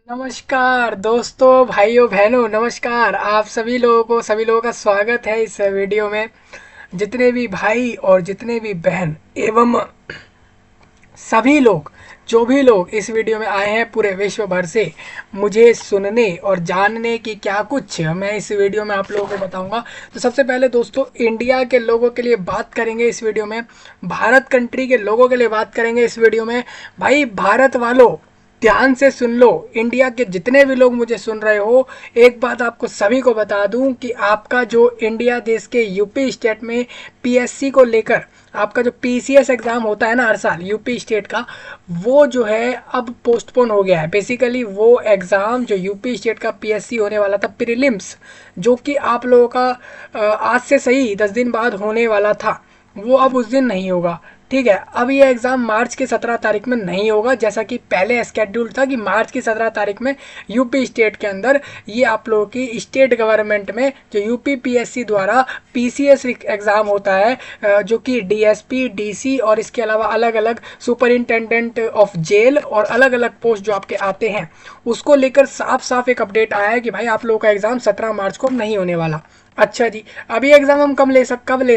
नमस्कार दोस्तों, भाइयों बहनों, नमस्कार। आप सभी लोगों का स्वागत है इस वीडियो में। जितने भी भाई और जितने भी बहन एवं सभी लोग, जो भी लोग इस वीडियो में आए हैं पूरे विश्व भर से मुझे सुनने और जानने की क्या कुछ मैं इस वीडियो में आप लोगों को बताऊंगा। तो सबसे पहले दोस्तों, इंडिया के लोगों के लिए बात करेंगे इस वीडियो में, भारत कंट्री के लोगों के लिए बात करेंगे इस वीडियो में। भाई भारत वालों, ध्यान से सुन लो। इंडिया के जितने भी लोग मुझे सुन रहे हो, एक बात आपको सभी को बता दूं कि आपका जो इंडिया देश के यूपी स्टेट में पीएससी को लेकर आपका जो पीसीएस एग्जाम होता है ना हर साल यूपी स्टेट का, वो जो है अब पोस्टपोन हो गया है। बेसिकली वो एग्ज़ाम जो यूपी स्टेट का पीएससी होने वाला था प्रीलिम्स, जो कि आप लोगों का आज से सही 10 दिन बाद होने वाला था, वो अब उस दिन नहीं होगा। ठीक है, अब ये एग्ज़ाम मार्च की 17 तारीख में नहीं होगा, जैसा कि पहले स्केड्यूल था कि मार्च की 17 तारीख में यूपी स्टेट के अंदर ये आप लोगों की स्टेट गवर्नमेंट में जो यूपी पीएससी द्वारा पीसीएस एग्ज़ाम होता है, जो कि डीएसपी डीसी और इसके अलावा अलग अलग सुपरिंटेंडेंट ऑफ जेल और अलग अलग पोस्ट जो आपके आते हैं, उसको लेकर साफ साफ एक अपडेट आया है कि भाई आप लोगों का एग्ज़ाम 17 मार्च को नहीं होने वाला। अच्छा जी, अभी एग्ज़ाम हम कब ले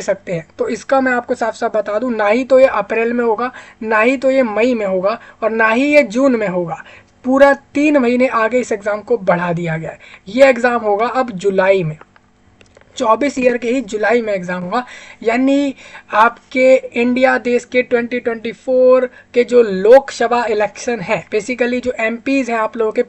सकते हैं, तो इसका मैं आपको साफ साफ बता दूं, ना ही तो ये अप्रैल में होगा, ना ही तो ये मई में होगा, और ना ही ये जून में होगा। पूरा 3 महीने आगे इस एग्ज़ाम को बढ़ा दिया गया है। ये एग्ज़ाम होगा अब जुलाई में, 24 ईयर के ही जुलाई में एग्ज़ाम होगा। यानी आपके इंडिया देश के 2024 के जो लोकसभा इलेक्शन है, बेसिकली जो एमपीज़ हैं आप लोगों के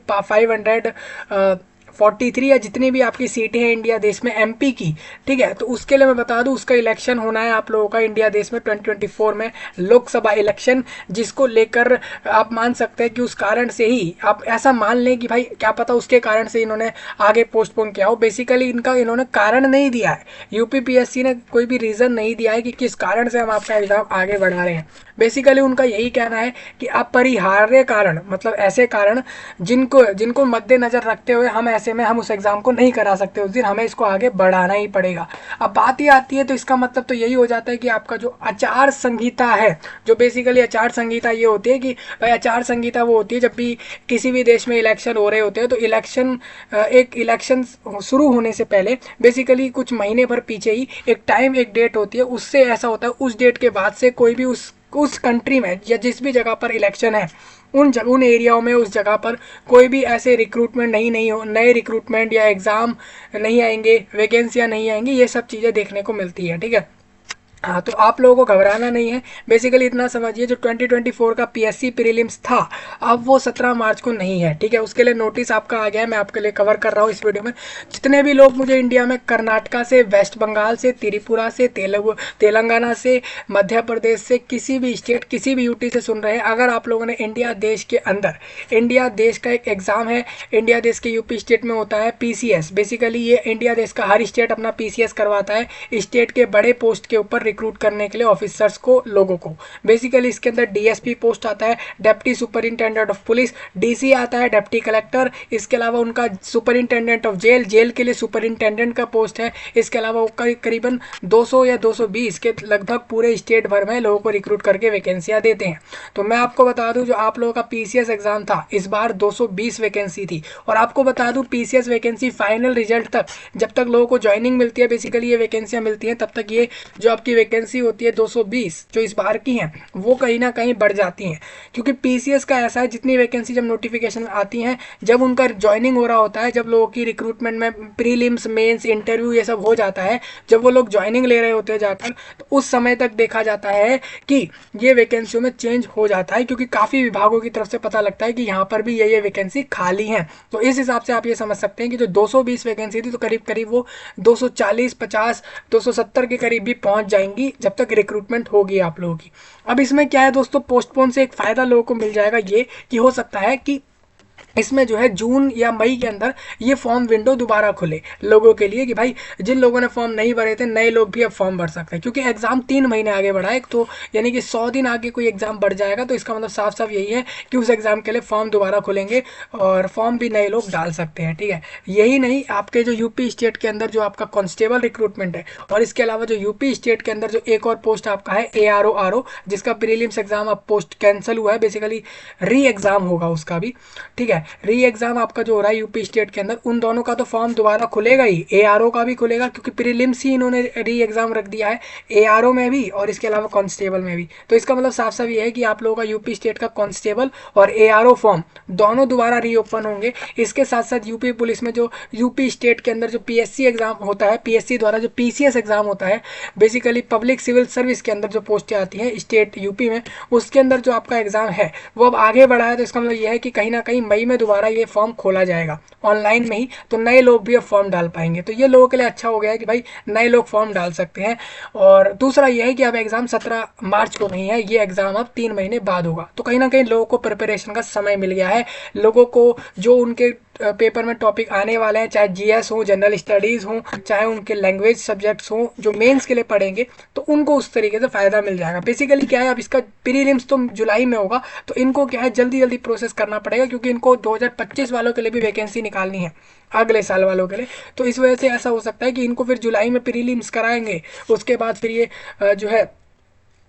543 या जितनी भी आपकी सीटें हैं इंडिया देश में एमपी की, ठीक है, तो उसके लिए मैं बता दूं उसका इलेक्शन होना है आप लोगों का इंडिया देश में 2024 में लोकसभा इलेक्शन, जिसको लेकर आप मान सकते हैं कि उस कारण से ही आप ऐसा मान लें कि भाई क्या पता उसके कारण से इन्होंने आगे पोस्टपोन किया हो। बेसिकली इनका इन्होंने कारण नहीं दिया है, यूपीपीएससी ने कोई भी रीज़न नहीं दिया है कि किस कारण से हम आपका एग्ज़ाम आगे बढ़ा रहे हैं। बेसिकली उनका यही कहना है कि अपरिहार्य कारण, मतलब ऐसे कारण जिनको जिनको मद्देनजर रखते हुए हम ऐसे में हम उस एग्ज़ाम को नहीं करा सकते, उस दिन हमें इसको आगे बढ़ाना ही पड़ेगा। अब बात ही आती है, तो इसका मतलब तो यही हो जाता है कि आपका जो आचार संहिता है, जो बेसिकली आचार संहिता ये होती है कि भाई आचार संहिता वो होती है जब भी किसी भी देश में इलेक्शन हो रहे होते हैं, तो एक इलेक्शन शुरू होने से पहले बेसिकली कुछ महीने भर पीछे ही एक डेट होती है, उससे ऐसा होता है उस डेट के बाद से कोई भी उस कंट्री में या जिस भी जगह पर इलेक्शन है उन एरियाओं में उस जगह पर कोई भी ऐसे रिक्रूटमेंट नहीं हो, नए रिक्रूटमेंट या एग्ज़ाम नहीं आएंगे, वैकेंसियाँ नहीं आएंगी, ये सब चीज़ें देखने को मिलती है। ठीक है, हाँ, तो आप लोगों को घबराना नहीं है। बेसिकली इतना समझिए, जो 2024 का पीएससी प्रीलिम्स था अब वो 17 मार्च को नहीं है। ठीक है, उसके लिए नोटिस आपका आ गया है, मैं आपके लिए कवर कर रहा हूँ इस वीडियो में। जितने भी लोग मुझे इंडिया में कर्नाटका से, वेस्ट बंगाल से, त्रिपुरा से, तेलंगाना से, मध्य प्रदेश से, किसी भी स्टेट, किसी भी यूटी से सुन रहे हैं, अगर आप लोगों ने इंडिया देश के अंदर, इंडिया देश का एक एग्ज़ाम है, इंडिया देश के यूपी स्टेट में होता है पीसीएस। बेसिकली ये इंडिया देश का हर स्टेट अपना पीसीएस करवाता है स्टेट के बड़े पोस्ट के ऊपर रिक्रूट करने के लिए ऑफिसर्स को, लोगों को। बेसिकली इसके अंदर डीएसपी पोस्ट आता है, deputy superintendent of police, DC आता है, डिप्टी कलेक्टर, इसके अलावा उनका सुपरिंटेंडेंट ऑफ जेल, जेल के लिए सुपरिंटेंडेंट का पोस्ट है। इसके अलावा वो करीबन 200 या 220 के लगभग पूरे स्टेट भर में लोगों को रिक्रूट करके वैकेंसियां देते हैं। तो मैं आपको बता दूं, जो आप लोगों का पीसीएस एग्जाम था इस बार 220 वैकेंसी थी, और आपको बता दूं पीसीएस वैकेंसी फाइनल रिजल्ट तक, जब तक लोगों को ज्वाइनिंग मिलती है, बेसिकली ये वैकेंसियां मिलती हैं, तब तक ये जो आपकी वैकेंसी होती है 220 जो इस बार की हैं, वो कहीं ना कहीं बढ़ जाती हैं। क्योंकि पीसीएस का ऐसा है, जितनी वैकेंसी जब नोटिफिकेशन आती हैं, जब उनका ज्वाइनिंग हो रहा होता है, जब लोगों की रिक्रूटमेंट में प्रीलिम्स, मेंस, इंटरव्यू ये सब हो जाता है, जब वो लोग ज्वाइनिंग ले रहे होते हैं जाकर, तो उस समय तक देखा जाता है कि ये वैकेंसियों में चेंज हो जाता है, क्योंकि काफ़ी विभागों की तरफ से पता लगता है कि यहाँ पर भी ये वैकेंसी खाली है। तो इस हिसाब से आप ये समझ सकते हैं कि जो 220 वैकेंसी थी, तो करीब करीब वो 240, 50, 270 के करीब भी पहुंच जाएंगी जब तक रिक्रूटमेंट होगी आप लोगों की। अब इसमें क्या है दोस्तों, पोस्टपोन से एक फ़ायदा लोगों को मिल जाएगा, ये कि हो सकता है कि इसमें जो है जून या मई के अंदर ये फॉर्म विंडो दोबारा खुले लोगों के लिए, कि भाई जिन लोगों ने फॉर्म नहीं भरे थे, नए लोग भी अब फॉर्म भर सकते हैं। क्योंकि एग्जाम 3 महीने आगे बढ़ा है, तो यानी कि 100 दिन आगे कोई एग्जाम बढ़ जाएगा, तो इसका मतलब साफ साफ यही है कि उस एग्जाम के लिए फॉर्म दोबारा खुलेंगे और फॉर्म भी नए लोग डाल सकते हैं। ठीक है, यही नहीं, आपके जो यूपी स्टेट के अंदर जो आपका कांस्टेबल रिक्रूटमेंट है, और इसके अलावा जो यूपी स्टेट के अंदर जो एक और पोस्ट आपका है ARO जिसका प्रीलिम्स एग्जाम अब पोस्ट कैंसिल हुआ है, बेसिकली री एग्जाम होगा उसका भी। ठीक है, है, री एग्जाम आपका जो हो रहा है यूपी स्टेट के अंदर, उन दोनों का तो फॉर्म दोबारा खुलेगा ही, एआरओ का भी खुलेगा, क्योंकि प्रीलिम्स ही इन्होंने री एग्जाम रख दिया है एआरओ में भी और इसके अलावा कांस्टेबल में भी। तो इसका मतलब साफ साफ ये है कि आप लोगों का यूपी स्टेट का कांस्टेबल और एआरओ फॉर्म दोनों दोबारा रीओपन होंगे। इसके साथ साथ यूपी पुलिस में जो यूपी स्टेट के अंदर जो पीएससी एग्जाम होता है, पीएससी द्वारा जो पीसीएस एग्जाम होता है, बेसिकली पब्लिक सिविल सर्विस के अंदर जो पोस्टें आती हैं स्टेट यूपी में, उसके अंदर जो आपका एग्जाम है वो अब आगे बढ़ा है। तो इसका मतलब ये है कि कहीं ना कहीं मई में दोबारा ये फॉर्म खोला जाएगा ऑनलाइन में ही, तो नए लोग भी अब फॉर्म डाल पाएंगे। तो ये लोगों के लिए अच्छा हो गया है कि भाई नए लोग फॉर्म डाल सकते हैं। और दूसरा ये है कि अब एग्जाम 17 मार्च को नहीं है, ये एग्जाम अब 3 महीने बाद होगा। तो कहीं ना कहीं लोगों को प्रिपरेशन का समय मिल गया है। लोगों को जो उनके पेपर में टॉपिक आने वाले हैं, चाहे जीएस हो, जनरल स्टडीज़ हो, चाहे उनके लैंग्वेज सब्जेक्ट्स हो जो मेंस के लिए पढ़ेंगे, तो उनको उस तरीके से फ़ायदा मिल जाएगा। बेसिकली क्या है, अब इसका प्रीलिम्स तो जुलाई में होगा, तो इनको क्या है जल्दी जल्दी प्रोसेस करना पड़ेगा, क्योंकि इनको 2025 वालों के लिए भी वैकेंसी निकालनी है, अगले साल वालों के लिए। तो इस वजह से ऐसा हो सकता है कि इनको फिर जुलाई में प्रीलिम्स कराएंगे, उसके बाद फिर ये जो है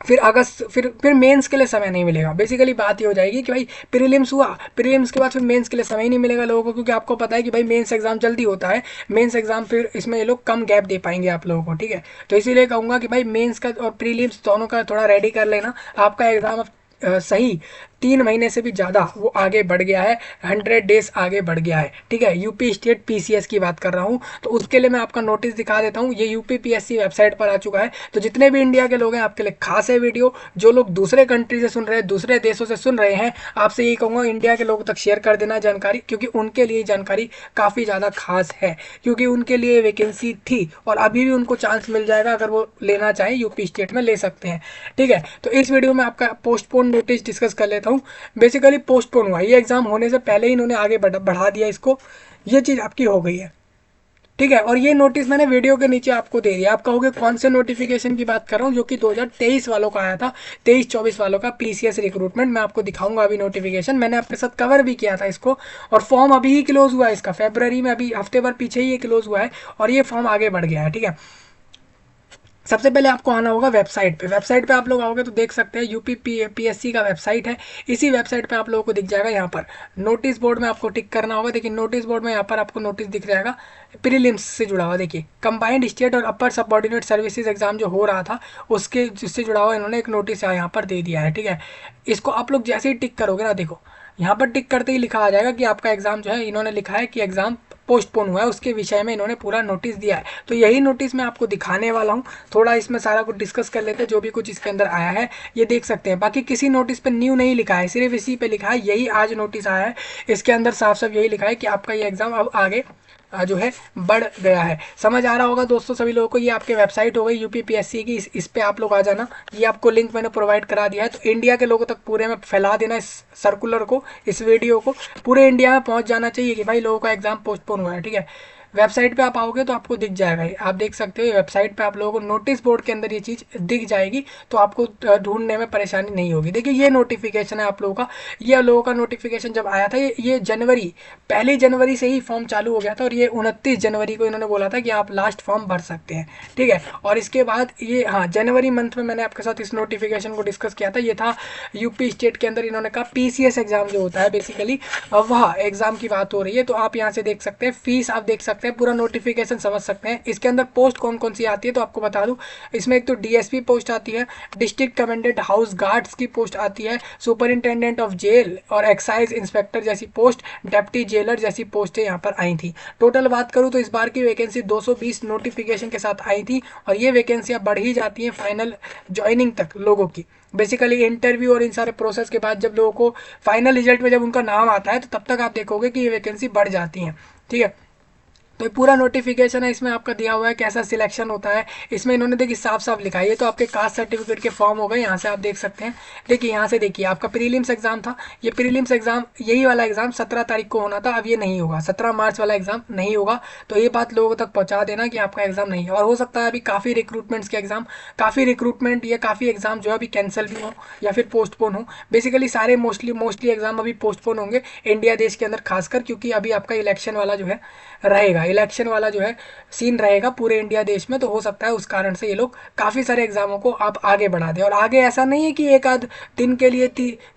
फिर अगस्त, फिर मेंस के लिए समय नहीं मिलेगा। बेसिकली बात ये हो जाएगी कि भाई प्रीलिम्स हुआ, प्रीलिम्स के बाद फिर मेंस के लिए समय ही नहीं मिलेगा लोगों को, क्योंकि आपको पता है कि भाई मेंस एग्जाम जल्दी होता है, मेंस एग्जाम फिर इसमें ये लोग कम गैप दे पाएंगे आप लोगों को, ठीक है। तो इसीलिए कहूँगा कि भाई मेंस का और प्रीलिम्स दोनों का थोड़ा रेडी कर लेना। आपका एग्जाम अब सही 3 महीने से भी ज़्यादा वो आगे बढ़ गया है, 100 डेज आगे बढ़ गया है, ठीक है। यूपी स्टेट पीसीएस की बात कर रहा हूँ, तो उसके लिए मैं आपका नोटिस दिखा देता हूँ। ये यूपी पीएससी वेबसाइट पर आ चुका है। तो जितने भी इंडिया के लोग हैं आपके लिए खास है वीडियो। जो लोग दूसरे कंट्री से सुन रहे हैं, दूसरे देशों से सुन रहे हैं, आपसे यही कहूँगा इंडिया के लोगों तक शेयर कर देना जानकारी, क्योंकि उनके लिए जानकारी काफ़ी ज़्यादा खास है, क्योंकि उनके लिए वैकेंसी थी और अभी भी उनको चांस मिल जाएगा, अगर वो लेना चाहें यूपी स्टेट में ले सकते हैं, ठीक है। तो इस वीडियो में आपका पोस्टपोन नोटिस डिस्कस कर लेता हूँ। बेसिकली पोस्टपोन हुआ, ये एग्जाम होने से पहले ही इन्होंने आगे बढ़ा दिया इसको, ये चीज़ आपकी हो गई है, ठीक है। और ये नोटिस मैंने वीडियो के नीचे आपको दे दिया। आप कहोगे कौन से नोटिफिकेशन की बात कर रहा हूँ, जो कि 2023 वालों का आया था, 23-24 वालों का पीसीएस रिक्रूटमेंट। मैं आपको दिखाऊंगा अभी नोटिफिकेशन, मैंने आपके साथ कवर भी किया था इसको, और फॉर्म अभी ही क्लोज हुआ है इसका, फरवरी में, अभी हफ्ते भर पीछे ही ये क्लोज हुआ है और ये फॉर्म आगे बढ़ गया है, ठीक है। सबसे पहले आपको आना होगा वेबसाइट पे। वेबसाइट पे आप लोग आओगे तो देख सकते हैं यूपी पीएससी का वेबसाइट है। इसी वेबसाइट पे आप लोगों को दिख जाएगा, यहाँ पर नोटिस बोर्ड में आपको टिक करना होगा। देखिए नोटिस बोर्ड में यहाँ पर आपको नोटिस दिख जाएगा प्रीलिम्स से जुड़ा हुआ। देखिए कंबाइंड स्टेट और अपर सबऑर्डिनेट सर्विसेज एग्जाम जो हो रहा था उसके जिससे जुड़ा हुआ इन्होंने एक नोटिस यहाँ पर दे दिया है, ठीक है। इसको आप लोग जैसे ही टिक करोगे ना, देखो यहाँ पर टिक करते ही लिखा आ जाएगा कि आपका एग्जाम जो है, इन्होंने लिखा है कि एग्जाम पोस्टपोन हुआ है, उसके विषय में इन्होंने पूरा नोटिस दिया है। तो यही नोटिस मैं आपको दिखाने वाला हूँ। थोड़ा इसमें सारा कुछ डिस्कस कर लेते हैं, जो भी कुछ इसके अंदर आया है ये देख सकते हैं। बाकी किसी नोटिस पे न्यू नहीं लिखा है, सिर्फ इसी पे लिखा है, यही आज नोटिस आया है। इसके अंदर साफ साफ यही लिखा है कि आपका ये एग्जाम अब आगे जो है बढ़ गया है। समझ आ रहा होगा दोस्तों सभी लोगों को। ये आपके वेबसाइट हो गई यूपी पीएससी की, इस पे आप लोग आ जाना। ये आपको लिंक मैंने प्रोवाइड करा दिया है, तो इंडिया के लोगों तक पूरे में फैला देना इस सर्कुलर को, इस वीडियो को पूरे इंडिया में पहुंच जाना चाहिए कि भाई लोगों का एग्जाम पोस्टपोन हुआ है, ठीक है। वेबसाइट पे आप आओगे तो आपको दिख जाएगा, आप देख सकते हो वेबसाइट पे आप लोगों को नोटिस बोर्ड के अंदर ये चीज़ दिख जाएगी, तो आपको ढूंढने में परेशानी नहीं होगी। देखिए ये नोटिफिकेशन है आप लोगों का, ये लोगों का नोटिफिकेशन जब आया था ये जनवरी, 1 जनवरी से ही फॉर्म चालू हो गया था, और ये 29 जनवरी को इन्होंने बोला था कि आप लास्ट फॉर्म भर सकते हैं, ठीक है। और इसके बाद ये हाँ जनवरी मंथ में मैंने आपके साथ इस नोटिफिकेशन को डिस्कस किया था। ये था यूपी स्टेट के अंदर इन्होंने कहा पीसीएस एग्जाम जो होता है बेसिकली वह एग्जाम की बात हो रही है। तो आप यहाँ से देख सकते हैं, फीस आप देख सकते हैं, पूरा नोटिफिकेशन समझ सकते हैं। इसके अंदर पोस्ट कौन कौन सी आती है तो आपको बता दूं, इसमें एक तो डीएसपी पोस्ट आती है, डिस्ट्रिक्ट कमांडेंट हाउस गार्ड्स की पोस्ट आती है, सुपरिंटेंडेंट ऑफ जेल और एक्साइज इंस्पेक्टर जैसी पोस्ट, डेप्टी जेलर जैसी पोस्टें यहाँ पर आई थी। टोटल बात करूँ तो इस बार की वैकेंसी 220 नोटिफिकेशन के साथ आई थी, और ये वैकेंसियाँ बढ़ ही जाती हैं फाइनल ज्वाइनिंग तक लोगों की। बेसिकली इंटरव्यू और इन सारे प्रोसेस के बाद जब लोगों को फाइनल रिजल्ट में जब उनका नाम आता है तो तब तक आप देखोगे कि ये वैकेंसी बढ़ जाती हैं, ठीक है। तो पूरा नोटिफिकेशन है इसमें आपका दिया हुआ है, कैसा सिलेक्शन होता है इसमें इन्होंने देखिए साफ साफ लिखा है। ये तो आपके कास्ट सर्टिफिकेट के फॉर्म हो गए, यहाँ से आप देख सकते हैं। देखिए यहाँ से देखिए आपका प्रीलिम्स एग्जाम था, ये प्रीलिम्स एग्जाम यही वाला एग्जाम 17 तारीख को होना था, अब ये नहीं होगा, 17 मार्च वाला एग्जाम नहीं होगा। तो ये बात लोगों तक पहुँचा देना कि आपका एग्जाम नहीं है। और हो सकता है अभी काफ़ी रिक्रूटमेंट्स के एग्जाम, काफ़ी रिक्रूटमेंट या काफ़ी एग्जाम जो है अभी कैंसिल भी हो या फिर पोस्टपोन हो। बेसिकली सारे मोस्टली एग्जाम अभी पोस्टपोन होंगे इंडिया देश के अंदर खासकर, क्योंकि अभी आपका इलेक्शन वाला जो है रहेगा, इलेक्शन वाला जो है सीन रहेगा पूरे इंडिया देश में, तो हो सकता है उस कारण से ये लोग काफ़ी सारे एग्जामों को आप आगे बढ़ा दें। और आगे ऐसा नहीं है कि एक आध दिन के लिए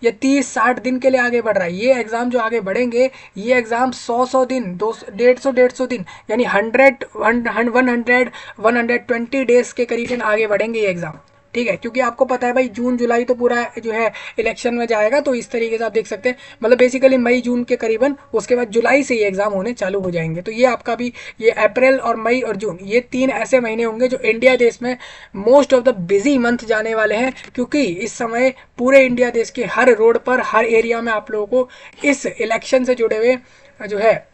या 30-60 दिन के लिए आगे बढ़ रहा है। ये एग्ज़ाम जो आगे बढ़ेंगे, ये एग्ज़ाम 100 दिन, 200 150 दिन, यानी 120 डेज के करीबन आगे बढ़ेंगे ये एग्ज़ाम, ठीक है। क्योंकि आपको पता है भाई जून जुलाई तो पूरा जो है इलेक्शन में जाएगा, तो इस तरीके से आप देख सकते हैं, मतलब बेसिकली मई जून के करीबन, उसके बाद जुलाई से ये एग्ज़ाम होने चालू हो जाएंगे। तो ये आपका भी ये अप्रैल और मई और जून, ये 3 ऐसे महीने होंगे जो इंडिया देश में most of the busy month जाने वाले हैं, क्योंकि इस समय पूरे इंडिया देश के हर रोड पर, हर एरिया में आप लोगों को इस इलेक्शन से जुड़े हुए जो है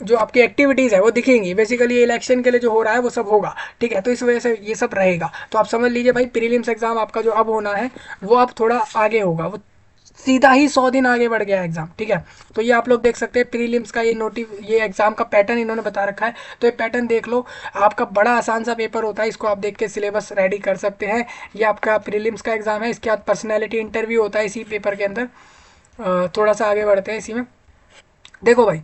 जो आपकी एक्टिविटीज़ है वो दिखेंगी। बेसिकली इलेक्शन के लिए जो हो रहा है वो सब होगा, ठीक है। तो इस वजह से ये सब रहेगा। तो आप समझ लीजिए भाई प्रीलिम्स एग्ज़ाम आपका जो अब होना है वो अब थोड़ा आगे होगा, वो सीधा ही 100 दिन आगे बढ़ गया एग्ज़ाम, ठीक है। तो ये आप लोग देख सकते हैं प्रीलिम्स का ये एग्ज़ाम का पैटर्न इन्होंने बता रखा है। तो ये पैटर्न देख लो, आपका बड़ा आसान सा पेपर होता है, इसको आप देख के सिलेबस रेडी कर सकते हैं। ये आपका प्रीलिम्स का एग्ज़ाम है। इसके बाद पर्सनैलिटी इंटरव्यू होता है इसी पेपर के अंदर। थोड़ा सा आगे बढ़ते हैं इसी में। देखो भाई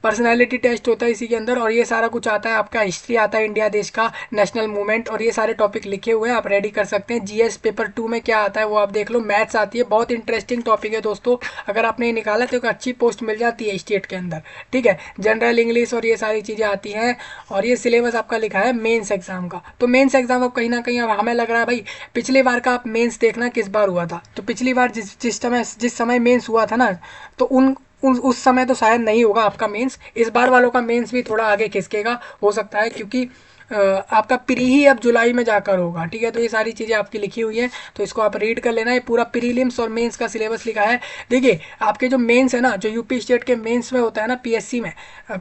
पर्सनालिटी टेस्ट होता है इसी के अंदर, और ये सारा कुछ आता है आपका, हिस्ट्री आता है इंडिया देश का, नेशनल मूवमेंट, और ये सारे टॉपिक लिखे हुए हैं, आप रेडी कर सकते हैं। जीएस पेपर 2 में क्या आता है वो आप देख लो। मैथ्स आती है, बहुत इंटरेस्टिंग टॉपिक है दोस्तों, अगर आपने ये निकाला तो एक अच्छी पोस्ट मिल जाती है स्टेट के अंदर, ठीक है। जनरल इंग्लिश और ये सारी चीज़ें आती हैं, और ये सिलेबस आपका लिखा है मेन्स एग्जाम का। तो मेन्स एग्जाम अब कहीं ना कहीं अब हमें लग रहा है भाई, पिछली बार का आप मेन्स देखना किस बार हुआ था, तो पिछली बार जिस समय मेन्स हुआ था ना, तो उस समय तो शायद नहीं होगा आपका मेंस। इस बार वालों का मेंस भी थोड़ा आगे खिसकेगा हो सकता है, क्योंकि आपका प्री ही अब जुलाई में जाकर होगा, ठीक है। तो ये सारी चीज़ें आपकी लिखी हुई है, तो इसको आप रीड कर लेना। ये पूरा प्रीलिम्स और मेंस का सिलेबस लिखा है। देखिए आपके जो मेंस है ना, जो यूपी स्टेट के मेंस में होता है ना, पीएससी में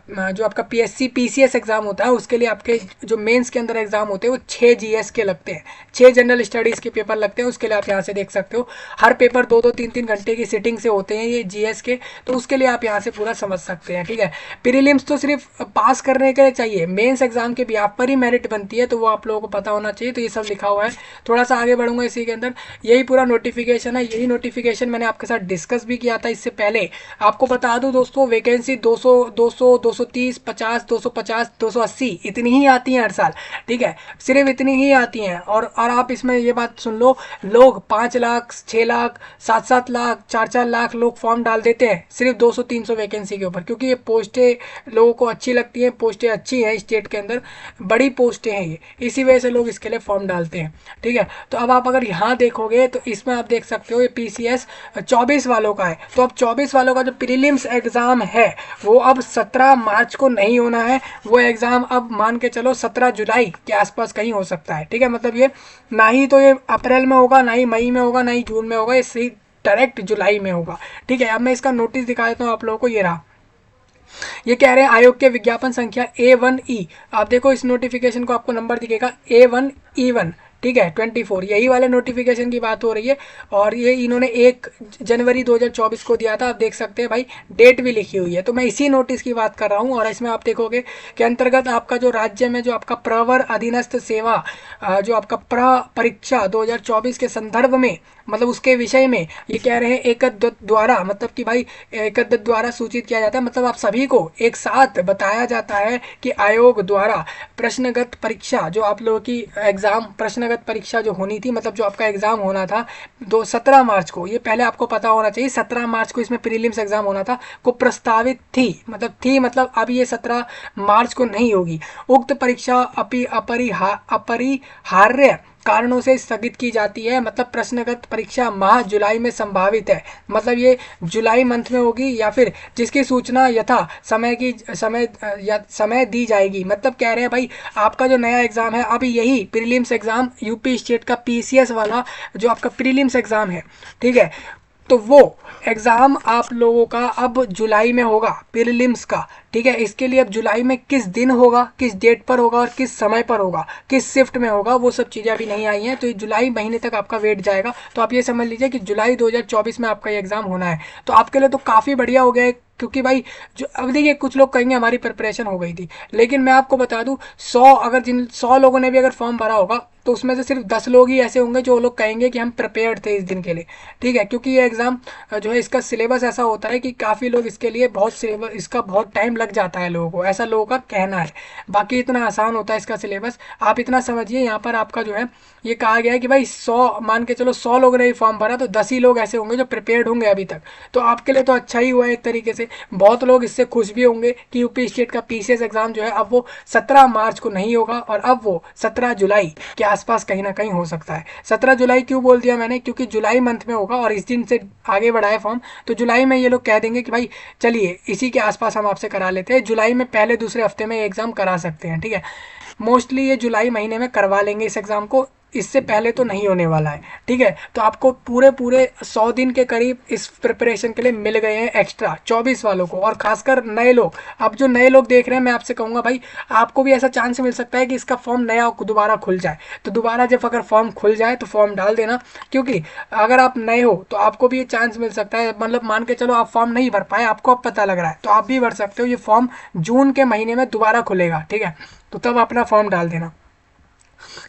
जो आपका पीएससी पीसीएस एग्जाम होता है, उसके लिए आपके जो मेंस के अंदर एग्जाम होते हैं वो 6 जीएस के लगते हैं, 6 जनरल स्टडीज़ के पेपर लगते हैं। उसके लिए आप यहाँ से देख सकते हो, हर पेपर 2-2 3-3 घंटे की सिटिंग से होते हैं ये जीएस के, तो उसके लिए आप यहाँ से पूरा समझ सकते हैं, ठीक है। प्रीलिम्स तो सिर्फ पास करने के लिए चाहिए, मेंस एग्जाम के बिहाफ पर ही मेरिट बनती है, तो वो आप लोगों को पता होना चाहिए। तो ये सब लिखा हुआ है। थोड़ा सा आगे बढ़ूंगा इसी के अंदर, यही पूरा नोटिफिकेशन है। यही नोटिफिकेशन मैंने आपके साथ डिस्कस भी किया था इससे पहले। आपको बता दूं दोस्तों, वैकेंसी 200, 200, 230, 50, 250, 280 इतनी ही आती हैं हर साल, ठीक है, सिर्फ इतनी ही आती हैं। और आप इसमें ये बात सुन लो, लोग 5 लाख, 6 लाख, 7-7 लाख, 4-4 लाख लोग फॉर्म डाल देते हैं सिर्फ 200-300 वैकेंसी के ऊपर, क्योंकि ये पोस्टें लोगों को अच्छी लगती हैं, पोस्टें अच्छी हैं स्टेट के अंदर, बड़ी पोस्टें हैं ये, इसी वजह से लोग इसके लिए फॉर्म डालते हैं, ठीक है। तो अब आप अगर यहाँ देखोगे तो इसमें आप देख सकते हो ये पीसीएस 24 वालों का है। तो अब 24 वालों का जो प्रीलिम्स एग्ज़ाम है वो अब 17 मार्च को नहीं होना है, वो एग्ज़ाम अब मान के चलो 17 जुलाई के आसपास कहीं हो सकता है, ठीक है। मतलब ये ना ही तो ये अप्रैल में होगा, ना ही मई में होगा, ना ही जून में होगा, ये सही डायरेक्ट जुलाई में होगा, ठीक है। अब मैं इसका नोटिस दिखा देता हूँ आप लोगों को, ये रहा। ये कह रहे हैं आयोग के विज्ञापन संख्या A1E, आप देखो इस नोटिफिकेशन को, आपको नंबर दिखेगा A1E1, ठीक है, 24, यही वाले नोटिफिकेशन की बात हो रही है। और ये इन्होंने 1 जनवरी 2024 को दिया था, आप देख सकते हैं भाई, डेट भी लिखी हुई है। तो मैं इसी नोटिस की बात कर रहा हूँ। और इसमें आप देखोगे कि अंतर्गत आपका जो राज्य में जो आपका प्रवर अधीनस्थ सेवा, जो आपका परीक्षा 2024 के संदर्भ में, मतलब उसके विषय में ये कह रहे हैं एकद्वत द्वारा, मतलब कि भाई एकद्वत द्वारा सूचित किया जाता है, मतलब आप सभी को एक साथ बताया जाता है कि आयोग द्वारा प्रश्नगत परीक्षा, जो आप लोगों की एग्ज़ाम प्रश्नगत परीक्षा जो होनी थी, मतलब जो आपका एग्ज़ाम होना था 17 मार्च को, ये पहले आपको पता होना चाहिए, 17 मार्च को इसमें प्रीलिम्स एग्ज़ाम होना था, को प्रस्तावित थी, मतलब अब ये 17 मार्च को नहीं होगी। उक्त परीक्षा अपरिहार्य कारणों से स्थगित की जाती है, मतलब प्रश्नगत परीक्षा माह जुलाई में संभावित है, मतलब ये जुलाई मंथ में होगी, या फिर जिसकी सूचना यथा समय दी जाएगी। मतलब कह रहे हैं भाई आपका जो नया एग्ज़ाम है, अब यही प्रीलिम्स एग्ज़ाम यूपी स्टेट का पीसीएस वाला जो आपका प्रीलिम्स एग्ज़ाम है, ठीक है, तो वो एग्ज़ाम आप लोगों का अब जुलाई में होगा प्रीलिम्स का, ठीक है। इसके लिए अब जुलाई में किस दिन होगा, किस डेट पर होगा और किस समय पर होगा, किस शिफ्ट में होगा, वो सब चीज़ें अभी नहीं आई हैं। तो ये जुलाई महीने तक आपका वेट जाएगा। तो आप ये समझ लीजिए कि जुलाई 2024 में आपका ये एग्ज़ाम होना है। तो आपके लिए तो काफ़ी बढ़िया हो गया है, क्योंकि भाई जो अब देखिए कुछ लोग कहेंगे हमारी प्रिपरेशन हो गई थी, लेकिन मैं आपको बता दूं 100 अगर जिन 100 लोगों ने भी अगर फॉर्म भरा होगा तो उसमें से सिर्फ 10 लोग ही ऐसे होंगे जो लोग कहेंगे कि हम प्रिपेयर्ड थे इस दिन के लिए। ठीक है, क्योंकि ये एग्ज़ाम जो है इसका सिलेबस ऐसा होता है कि काफ़ी लोग इसके लिए बहुत सिलेबस इसका बहुत टाइम लग जाता है लोगों को, ऐसा लोगों का कहना है। बाकी इतना आसान होता है इसका सिलेबस, आप इतना समझिए यहाँ पर आपका जो है ये कहा गया है कि भाई 100 मान के चलो 100 लोगों ने भी फॉर्म भरा तो 10 ही लोग ऐसे होंगे जो प्रिपेयर्ड होंगे अभी तक। तो आपके लिए तो अच्छा ही हुआ है एक तरीके से। बहुत लोग इससे खुश भी होंगे कि यूपी स्टेट का पीसीएस एग्जाम जो है अब वो 17 मार्च को नहीं होगा और अब वो 17 जुलाई के आसपास कहीं ना कहीं हो सकता है। 17 जुलाई क्यों बोल दिया मैंने, क्योंकि जुलाई मंथ में होगा और इस दिन से आगे बढ़ाए फॉर्म तो जुलाई में ये लोग कह देंगे कि भाई चलिए इसी के आसपास हम आपसे करा लेते हैं, जुलाई में पहले दूसरे हफ्ते में एग्जाम करा सकते हैं। ठीक है, मोस्टली ये जुलाई महीने में करवा लेंगे इस एग्ज़ाम को, इससे पहले तो नहीं होने वाला है। ठीक है, तो आपको पूरे पूरे 100 दिन के करीब इस प्रिपरेशन के लिए मिल गए हैं एक्स्ट्रा 24 वालों को, और खासकर नए लोग। अब जो नए लोग देख रहे हैं मैं आपसे कहूँगा भाई आपको भी ऐसा चांस मिल सकता है कि इसका फॉर्म नया दोबारा खुल जाए, तो दोबारा जब अगर फॉर्म खुल जाए तो फॉर्म डाल देना, क्योंकि अगर आप नए हो तो आपको भी ये चांस मिल सकता है। मतलब मान के चलो आप फॉर्म नहीं भर पाए, आपको अब पता लग रहा है तो आप भी भर सकते हो। ये फॉर्म जून के महीने में दोबारा खुलेगा। ठीक है, तो तब अपना फॉर्म डाल देना।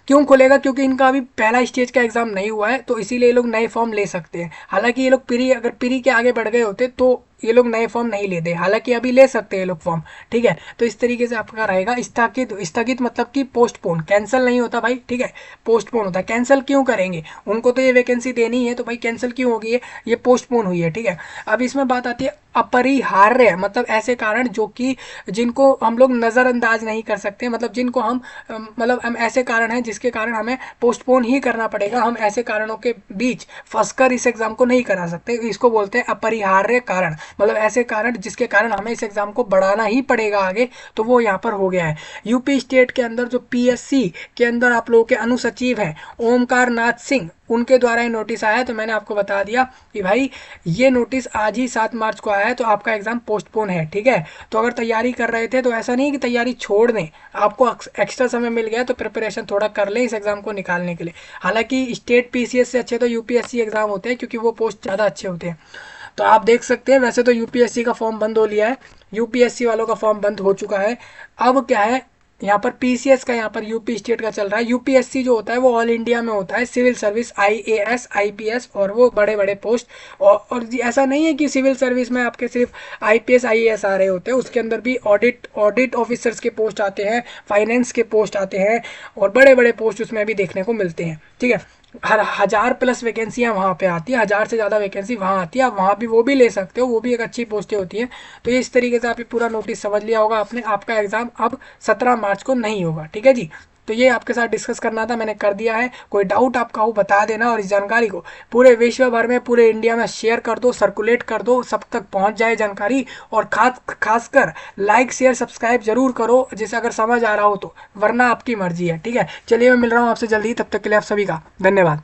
क्यों खुलेगा, क्योंकि इनका अभी पहला स्टेज का एग्जाम नहीं हुआ है तो इसीलिए ये लोग नए फॉर्म ले सकते हैं। हालांकि ये लोग प्री अगर प्री के आगे बढ़ गए होते तो ये लोग नए फॉर्म नहीं लेते, हालांकि अभी ले सकते हैं ये लोग फॉर्म। ठीक है, तो इस तरीके से आपका रहेगा। स्थगित स्थगित मतलब कि पोस्टपोन, कैंसिल नहीं होता भाई। ठीक है, पोस्टपोन होता है। कैंसिल क्यों करेंगे, उनको तो ये वैकेंसी देनी है तो भाई कैंसिल क्यों होगी, ये पोस्टपोन हुई है। ठीक है, अब इसमें बात आती है अपरिहार्य, मतलब ऐसे कारण जो कि जिनको हम लोग नज़रअंदाज नहीं कर सकते, मतलब जिनको हम मतलब हम ऐसे कारण हैं जिसके कारण हमें पोस्टपोन ही करना पड़ेगा, हम ऐसे कारणों के बीच फंसकर इस एग्ज़ाम को नहीं करा सकते। इसको बोलते हैं अपरिहार्य कारण, मतलब ऐसे कारण जिसके कारण हमें इस एग्ज़ाम को बढ़ाना ही पड़ेगा आगे, तो वो यहाँ पर हो गया है। यूपी स्टेट के अंदर जो पीएससी के अंदर आप लोगों के अनुसचिव हैं ओमकार नाथ सिंह, उनके द्वारा ये नोटिस आया है। तो मैंने आपको बता दिया कि भाई ये नोटिस आज ही 7 मार्च को आया है, तो आपका एग्ज़ाम पोस्टपोन है। ठीक है, तो अगर तैयारी कर रहे थे तो ऐसा नहीं कि तैयारी छोड़ दें, आपको एक्स्ट्रा समय मिल गया तो प्रिपरेशन थोड़ा कर लें इस एग्ज़ाम को निकालने के लिए। हालांकि स्टेट पीसीएस से अच्छे तो यूपीएससी एग्ज़ाम होते हैं, क्योंकि वो पोस्ट ज़्यादा अच्छे होते हैं। तो आप देख सकते हैं वैसे तो यूपीएससी का फॉर्म बंद हो लिया है, यूपीएससी वालों का फॉर्म बंद हो चुका है। अब क्या है यहाँ पर पीसीएस का, यहाँ पर यूपी स्टेट का चल रहा है। यूपीएससी जो होता है वो ऑल इंडिया में होता है, सिविल सर्विस, आईएएस, आईपीएस और वो बड़े बड़े पोस्ट। और ऐसा नहीं है कि सिविल सर्विस में आपके सिर्फ आईपीएस आईएएस आ रहे होते हैं, उसके अंदर भी ऑडिट ऑफिसर्स के पोस्ट आते हैं, फाइनेंस के पोस्ट आते हैं और बड़े बड़े पोस्ट उसमें भी देखने को मिलते हैं। ठीक है, हर 1000+ वैकेंसियाँ वहाँ पे आती है, 1000 से ज़्यादा वैकेंसी वहाँ आती है, आप वहाँ भी वो भी ले सकते हो, वो भी एक अच्छी पोस्टें होती हैं। तो ये इस तरीके से आप ये पूरा नोटिस समझ लिया होगा आपने। आपका एग्ज़ाम अब 17 मार्च को नहीं होगा। ठीक है जी, तो ये आपके साथ डिस्कस करना था, मैंने कर दिया है। कोई डाउट आपका हो बता देना, और इस जानकारी को पूरे विश्व भर में, पूरे इंडिया में शेयर कर दो, सर्कुलेट कर दो, सब तक पहुंच जाए जानकारी। और खासकर लाइक शेयर सब्सक्राइब जरूर करो, जिसे अगर समझ आ रहा हो तो, वरना आपकी मर्जी है। ठीक है, चलिए मैं मिल रहा हूँ आपसे जल्दी, तब तक के लिए आप सभी का धन्यवाद।